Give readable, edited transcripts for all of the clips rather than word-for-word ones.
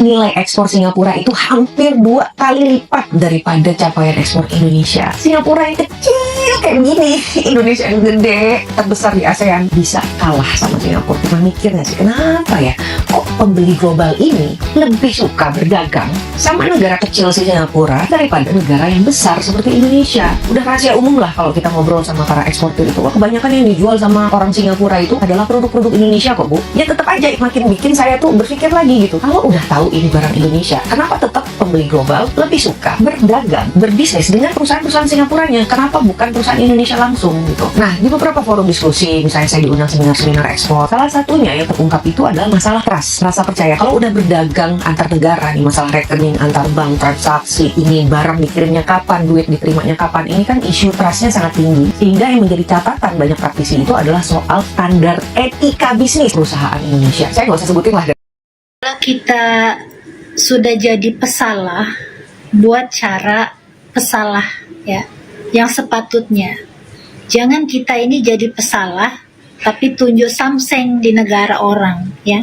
nilai ekspor Singapura itu hampir 2 kali lipat daripada capaian ekspor Indonesia. Singapura yang kecil kayak begini, Indonesia yang gede, terbesar di ASEAN, bisa kalah sama Singapura. Cuma mikir nggak sih, kenapa ya kok pembeli global ini lebih suka berdagang sama negara kecil Singapura daripada negara yang besar seperti Indonesia? Udah rahasia umum lah kalau kita ngobrol sama para eksportir itu. Wah, kebanyakan yang dijual sama orang Singapura itu adalah produk-produk Indonesia kok, Bu. Ya tetap aja makin bikin saya tuh berpikir lagi gitu. Kalau udah tahu ini barang Indonesia, kenapa tetap pembeli global lebih suka berdagang, berbisnis dengan perusahaan-perusahaan Singapuranya? Kenapa bukan perusahaan Indonesia langsung gitu? Nah, di beberapa forum diskusi, misalnya saya diundang seminar-seminar ekspor, salah satunya yang terungkap itu adalah masalah trust, rasa percaya. Kalau udah berdagang antar negara nih, masalah rekening antar bank, transaksi, ini barang dikirimnya kapan, duit diterimanya kapan, ini kan isu trustnya sangat tinggi. Sehingga yang menjadi catatan banyak praktisi itu adalah soal standar etika bisnis perusahaan Indonesia. Saya nggak usah sebutin lah. Kalau kita sudah jadi pesalah, buat cara pesalah ya, yang sepatutnya. Jangan kita ini jadi pesalah, tapi tunjuk samseng di negara orang ya.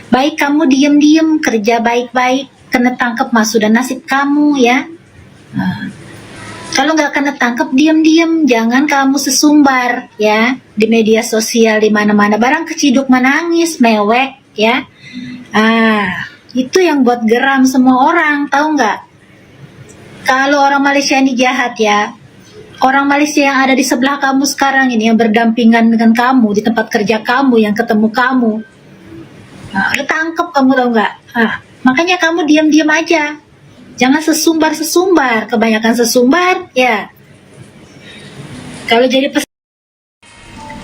Baik kamu diem-diem, kerja baik-baik, kena tangkap mah sudah nasib kamu ya. Nah, kalau nggak kena tangkap diem-diem, jangan kamu sesumbar ya di media sosial di mana-mana. Barang keciduk menangis, mewek ya. Itu yang buat geram semua orang, tahu nggak? Kalau orang Malaysia ini jahat ya. Orang Malaysia yang ada di sebelah kamu sekarang ini, yang berdampingan dengan kamu di tempat kerja kamu, yang ketemu kamu, ketangkep kamu, tahu nggak? Makanya kamu diam-diam aja. Jangan sesumbar-sesumbar, kebanyakan sesumbar ya. Kalau jadi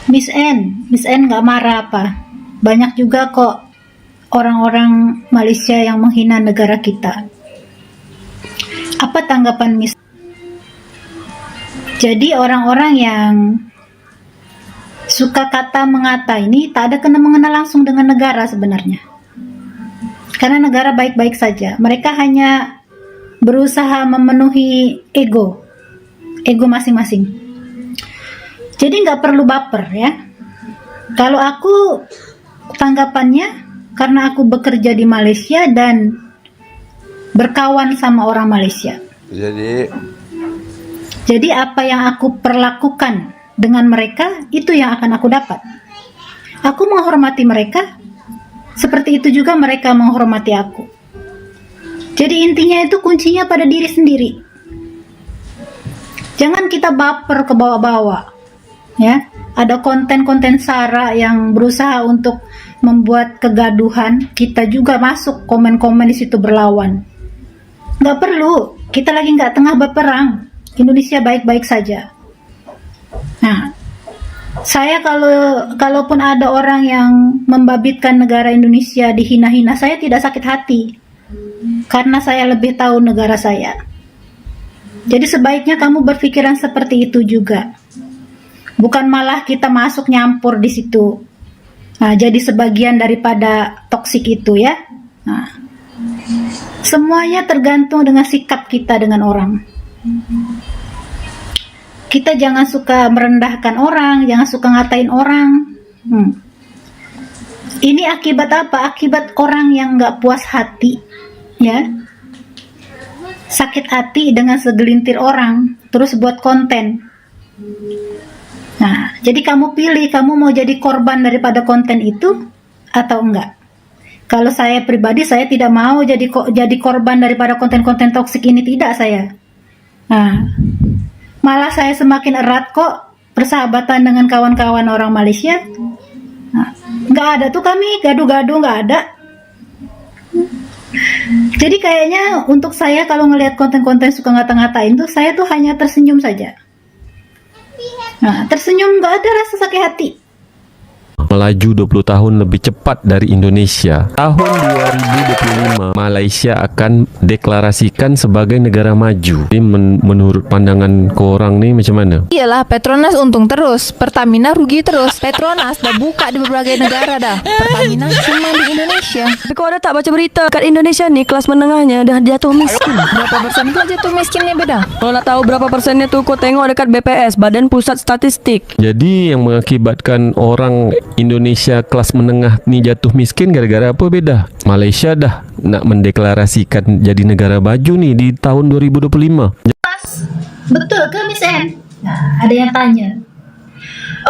Miss N nggak marah apa? Banyak juga kok orang-orang Malaysia yang menghina negara kita. Apa tanggapan Miss? Jadi orang-orang yang suka kata mengata ini tak ada kena mengena langsung dengan negara sebenarnya. Karena negara baik-baik saja. Mereka hanya berusaha memenuhi ego masing-masing. Jadi nggak perlu baper ya. Kalau aku tanggapannya, karena aku bekerja di Malaysia dan berkawan sama orang Malaysia. Jadi apa yang aku perlakukan dengan mereka, itu yang akan aku dapat. Aku menghormati mereka, seperti itu juga mereka menghormati aku. Jadi intinya itu kuncinya pada diri sendiri. Jangan kita baper ke bawah-bawah. Ya, ada konten-konten sara yang berusaha untuk membuat kegaduhan, kita juga masuk komen-komen di situ berlawan. Nggak perlu, kita lagi nggak tengah berperang. Indonesia baik-baik saja. Nah, saya kalaupun ada orang yang membabitkan negara Indonesia dihina-hina, saya tidak sakit hati. Karena saya lebih tahu negara saya. Jadi sebaiknya kamu berpikiran seperti itu juga. Bukan malah kita masuk nyampur di situ. Nah, jadi sebagian daripada toksik itu ya. Nah, semuanya tergantung dengan sikap kita dengan orang. Kita jangan suka merendahkan orang, jangan suka ngatain orang. Ini akibat apa? Akibat orang yang nggak puas hati, ya, sakit hati dengan segelintir orang, terus buat konten. Nah, jadi kamu pilih, kamu mau jadi korban daripada konten itu atau enggak? Kalau saya pribadi, saya tidak mau jadi korban daripada konten-konten toksik ini, tidak saya. Nah, malah saya semakin erat kok persahabatan dengan kawan-kawan orang Malaysia. Nah, nggak ada tuh kami gaduh-gaduh, nggak ada. Jadi kayaknya untuk saya kalau ngelihat konten-konten suka ngata-ngatain tuh, saya tuh hanya tersenyum saja. Nah, tersenyum, nggak ada rasa sakit hati. Melaju 20 tahun lebih cepat dari Indonesia. Tahun 2025 Malaysia akan deklarasikan sebagai negara maju. Jadi menurut pandangan korang nih macam mana? Iyalah, Petronas untung terus, Pertamina rugi terus. Petronas dah buka di berbagai negara dah. Pertamina cuma di Indonesia. Tapi kau ada tak baca berita kat Indonesia ni kelas menengahnya dah jatuh miskin. Berapa persen pula jatuh miskinnya beda? Kalau nak tahu berapa persennya tu, kau tengok dekat BPS, Badan Pusat Statistik. Jadi yang mengakibatkan orang Indonesia kelas menengah nih jatuh miskin gara-gara apa beda? Malaysia dah nak mendeklarasikan jadi negara maju nih di tahun 2025. Betul ke Miss N? Nah, ada yang tanya.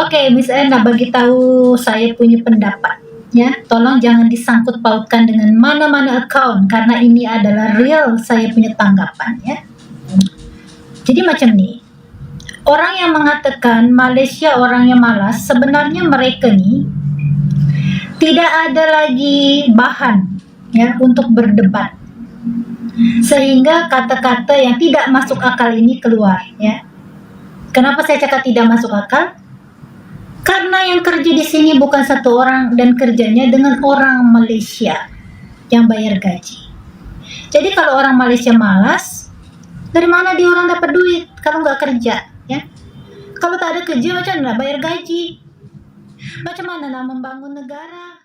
Oke, Miss N nak bagi tahu saya punya pendapat. Ya, tolong jangan disangkut pautkan dengan mana-mana account karena ini adalah real saya punya tanggapan ya. Jadi macam ni. Orang yang mengatakan Malaysia orangnya malas, sebenarnya mereka ni tidak ada lagi bahan ya untuk berdebat. Sehingga kata-kata yang tidak masuk akal ini keluar ya. Kenapa saya cakap tidak masuk akal? Karena yang kerja di sini bukan satu orang dan kerjanya dengan orang Malaysia yang bayar gaji. Jadi kalau orang Malaysia malas, dari mana dia orang dapat duit kalau nggak kerja? Ya, kalau tak ada kerja macam mana nak bayar gaji? Macam mana nak membangun negara?